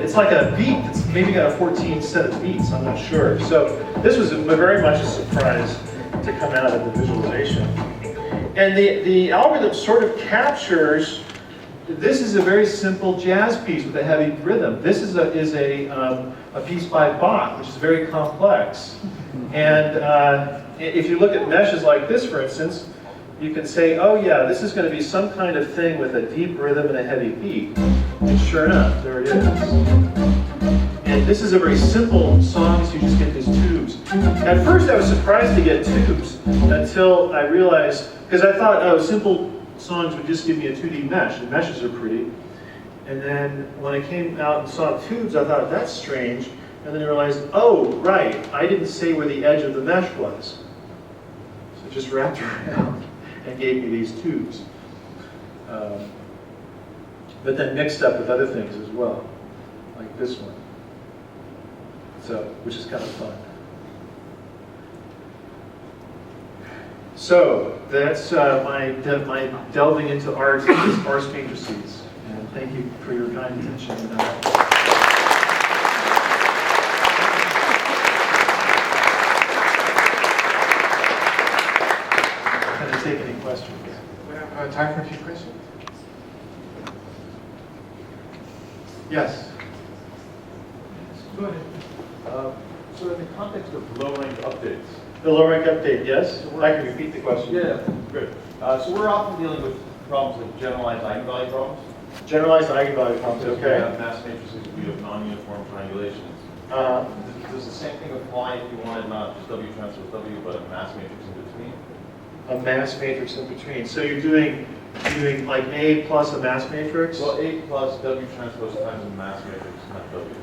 it's like a beat that's maybe got a 14 set of beats, I'm not sure. So this was very much a surprise to come out of the visualization. And the algorithm sort of captures, this is a very simple jazz piece with a heavy rhythm. This is a piece by Bach, which is very complex. And if you look at meshes like this, for instance, you can say, oh yeah, this is going to be some kind of thing with a deep rhythm and a heavy beat. And sure enough, there it is. And this is a very simple song, so you just get these tubes. At first I was surprised to get tubes until I realized, because I thought, oh, simple songs would just give me a 2D mesh, and meshes are pretty. And then when I came out and saw tubes, I thought, that's strange. And then I realized, oh, right, I didn't say where the edge of the mesh was. So it just wrapped around and gave me these tubes. But then mixed up with other things as well, like this one. So, which is kind of fun. So that's my delving into art and sparse matrices. And thank you for your kind attention. Can I take any questions? We have time for a few questions. Yes. Go ahead. So in the context of low-rank updates. The low-rank update, yes? I can repeat the question. Yeah, good. So we're often dealing with problems like generalized eigenvalue problems. Generalized eigenvalue problems, We okay. have mass matrices, we have non-uniform triangulations. Does the same thing apply if you wanted not just W transpose W, but a mass matrix in between? A mass matrix in between. So you're doing like A plus a mass matrix? Well, A plus W transpose times a mass matrix, not W.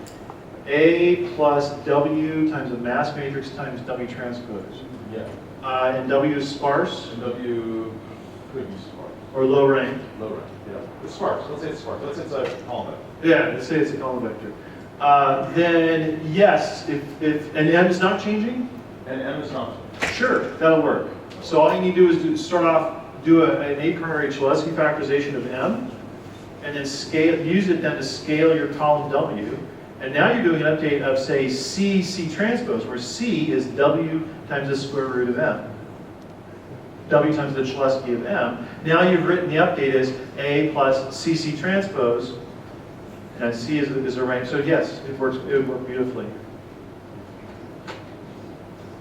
A plus W times a mass matrix times W transpose. Yeah. And W is sparse? And W could be sparse. Or low rank? Low rank, yeah. It's sparse. Let's say it's sparse. Let's say it's a column vector. Yeah, let's say it's a column vector. Then yes, if and M is not changing? And M is not. Sure, that'll work. So all you need to do is start off, do an A-primary Cholesky factorization of M, and then use it then to scale your column W. And now you're doing an update of, say, C transpose, where C is W times the square root of M. W times the Cholesky of M. Now you've written the update as A plus C transpose, and C is a rank. So yes, it would work beautifully.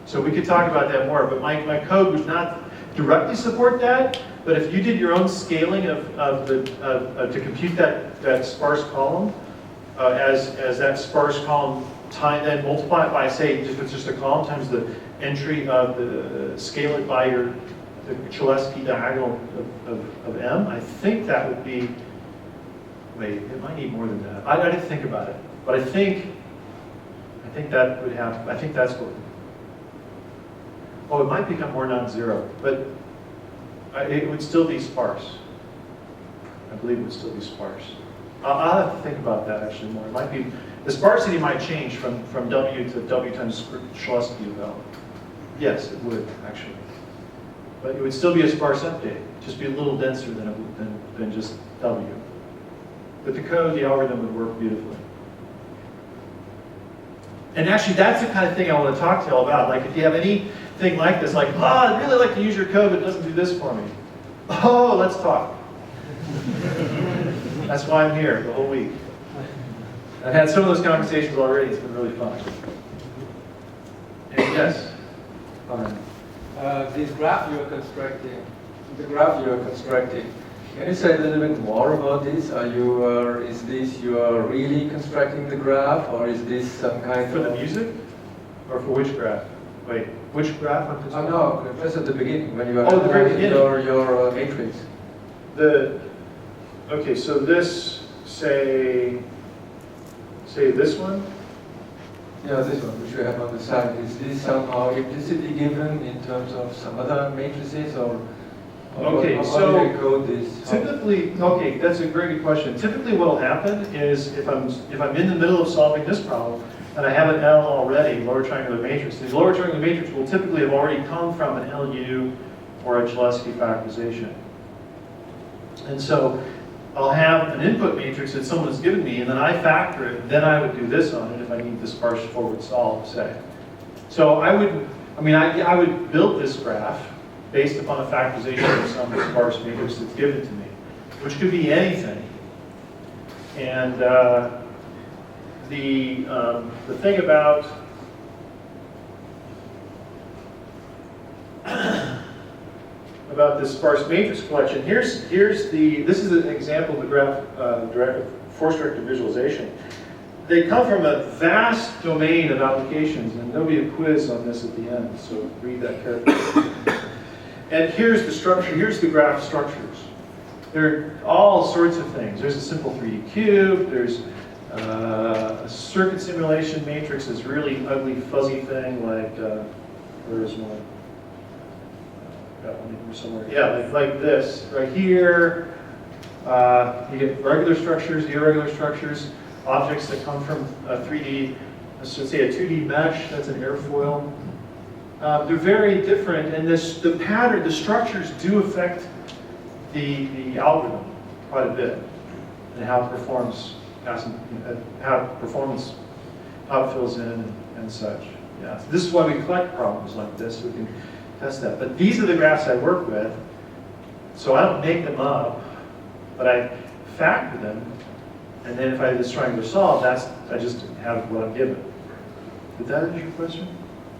So we could talk about that more, but my code would not directly support that. But if you did your own scaling to compute that sparse column, as that sparse column then multiply it by, say, if it's just a column times the entry of the scale it by the Cholesky diagonal of M, I think that would be, wait, it might need more than that. I didn't think about it, but I think that would have, I think that's what, oh, it might become more non-zero, but it would still be sparse. I believe it would still be sparse. I'll have to think about that actually more. It might be, the sparsity might change from W to W times Cholesky of L. Yes, it would actually. But it would still be a sparse update, just be a little denser than just W. But the code, the algorithm would work beautifully. And actually, that's the kind of thing I want to talk to you all about. Like, if you have anything like this, like, I'd really like to use your code, but it doesn't do this for me. Oh, let's talk. That's why I'm here the whole week. I've had some of those conversations already. It's been really fun. And yes? This graph you are constructing, can you say a little bit more about this? Is this you are really constructing the graph, or is this some kind For of... the music? Or for which graph? Wait, which graph? Oh no, just at the beginning, when you are the very analyzing your matrix. Okay, so this, say this one? Yeah, this one, which we have on the side. Is this somehow implicitly given in terms of some other matrices, or Okay, how so do you code this? typically, okay, that's a very good question. Typically what will happen is if I'm in the middle of solving this problem, and I have an L already, lower triangular matrix, these lower triangular matrix will typically have already come from an LU or a Cholesky factorization. And so I'll have an input matrix that someone has given me, and then I factor it, and then I would do this on it if I need the sparse forward solve, say. So I would build this graph based upon a factorization of some sparse matrix that's given to me, which could be anything. And the thing about this sparse matrix collection, this is an example of the graph force-directed visualization. They come from a vast domain of applications, and there'll be a quiz on this at the end, so read that carefully. And here's the structure, here's the graph structures. There are all sorts of things. There's a simple 3D cube, there's a circuit simulation matrix, this really ugly fuzzy thing like, where's one? Got one here somewhere. Yeah, like this, right here. You get regular structures, irregular structures, objects that come from a 3D, let's just say a 2D mesh, that's an airfoil. They're very different, and the pattern, the structures do affect the algorithm quite a bit, and how it performs, how it fills in and such. Yeah, so this is why we collect problems like this, so we can test that. But these are the graphs I work with, so I don't make them up, but I factor them, and then if I have this triangular solve, I just have what I'm given. Did that answer your question?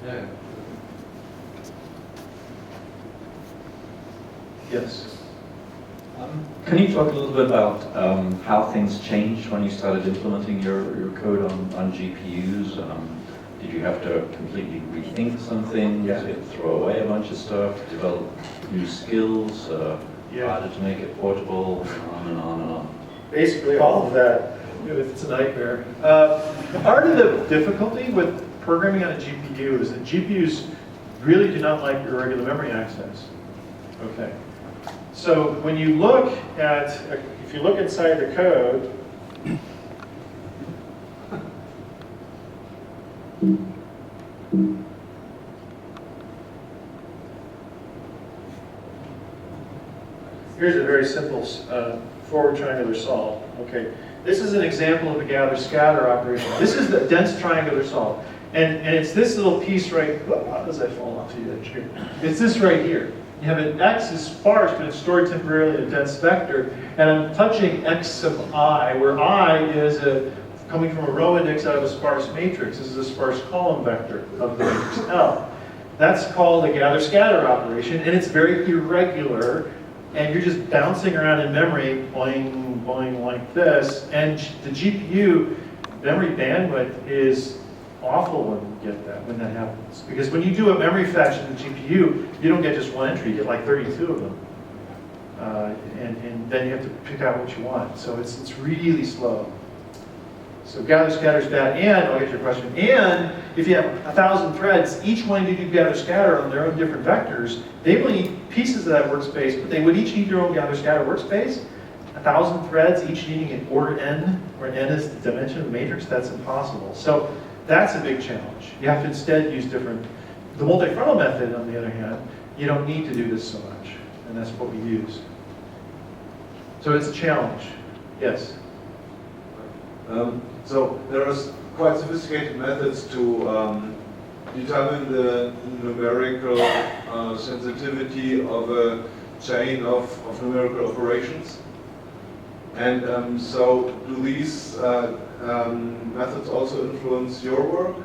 Yeah. Yes. Can you talk a little bit about how things changed when you started implementing your code on GPUs? Did you have to completely rethink some things, throw away a bunch of stuff, develop new skills, harder to make it portable, and on and on and on? Basically all of that. It's a nightmare. Part of the difficulty with programming on a GPU is that GPUs really do not like irregular memory access. Okay. So when you look at, if you look inside the code, here's a very simple forward triangular solve. Okay, this is an example of the gather-scatter operation. This is the dense triangular solve, and it's this little piece right. How does that fall off you? It's this right here. You have an x is sparse, but it's stored temporarily in a dense vector, and I'm touching x sub I, where I is coming from a row index out of a sparse matrix. This is a sparse column vector of the matrix L. That's called a gather-scatter operation, and it's very irregular, and you're just bouncing around in memory, boing, boing, like this, and the GPU memory bandwidth is awful when you get that, when that happens. Because when you do a memory fetch in the GPU, you don't get just one entry, you get like 32 of them. And then you have to pick out what you want. So it's really slow. So gather-scatter is bad, and I'll get your question. And if you have 1,000 threads, each wanting to do gather-scatter on their own different vectors, they will need pieces of that workspace, but they would each need their own gather-scatter workspace. 1,000 threads, each needing an order n, where n is the dimension of the matrix. That's impossible. So that's a big challenge. You have to instead use different. The multi-frontal method, on the other hand, you don't need to do this so much, and that's what we use. So it's a challenge. Yes? So there are quite sophisticated methods to determine the numerical sensitivity of a chain of numerical operations. And so do these methods also influence your work?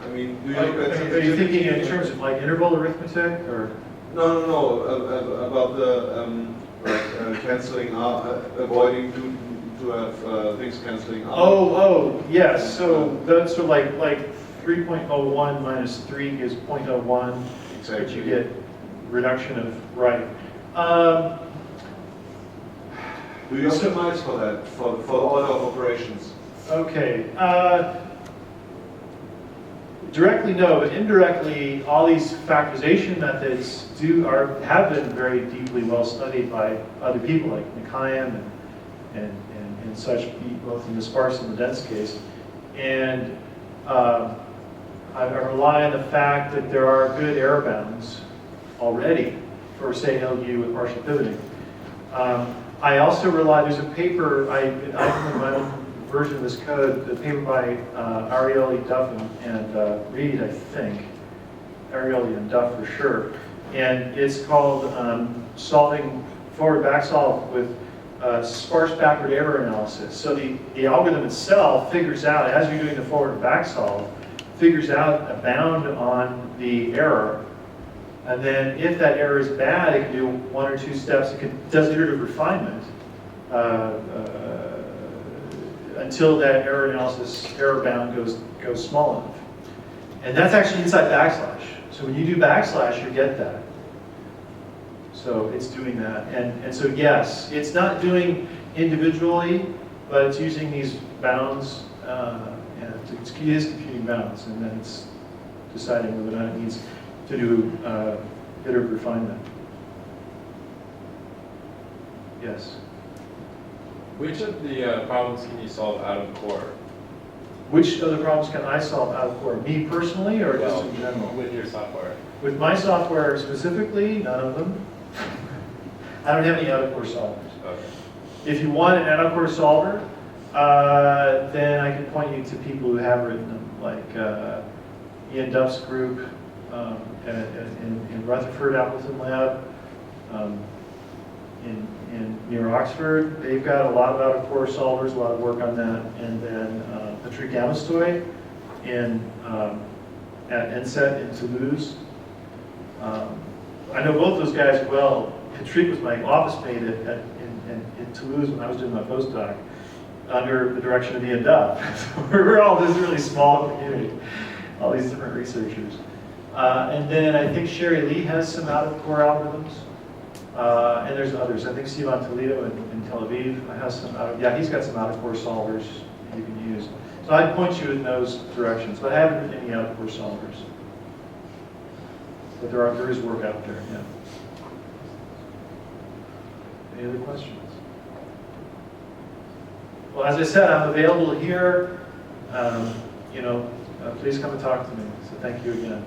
I mean, do you look at Are you thinking in terms of like interval arithmetic, or? No, about the canceling out, avoiding to have things canceling out. Oh, yes. So that's so like 3.01 minus 3 is 0.01, Exactly. but you get reduction of right. Do you optimize for that, for the order of operations? Okay. Directly, no, but indirectly, all these factorization methods have been very deeply well studied by other people like Mikhaim and such, both in the sparse and the dense case. And I rely on the fact that there are good error bounds already for, say, LU with partial pivoting. I also rely, there's a paper, I implemented my own version of this code, the paper by Ariely, Duff, and Reed, I think. Ariely and Duff for sure. And it's called solving forward back solve with sparse backward error analysis. So the algorithm itself figures out, as you're doing the forward back solve, figures out a bound on the error. And then if that error is bad, it can do 1 or 2 steps. It does iterative refinement until that error bound goes small enough. And that's actually inside backslash. So when you do backslash, you get that. So it's doing that. And so yes, it's not doing individually, but it's using these bounds, and it is computing bounds, and then it's deciding whether or not it needs to do iterative refinement. Yes? Which of the problems can you solve out of core? Which other problems can I solve out of core? Me personally, or just in general? With your software. With my software specifically, none of them. I don't have any out-of-core solvers. Okay. If you want an out-of-core solver, then I can point you to people who have written them, like Ian Duff's group in Rutherford Appleton Lab near Oxford. They've got a lot of out-of-core solvers, a lot of work on that. And then Patrick Gamistoy at NSET in Toulouse. I know both those guys well. Patrick was my office mate in Toulouse when I was doing my postdoc under the direction of Ian Duff. So we're all this really small community, all these different researchers. And then I think Sherry Lee has some out-of-core algorithms. And there's others. I think Sivan Toledo in Tel Aviv has some he's got some out-of-core solvers you can use. So I'd point you in those directions, but I haven't written any out-of-core solvers. But there is work out there, yeah. Any other questions? Well, as I said, I'm available here. Please come and talk to me. So thank you again.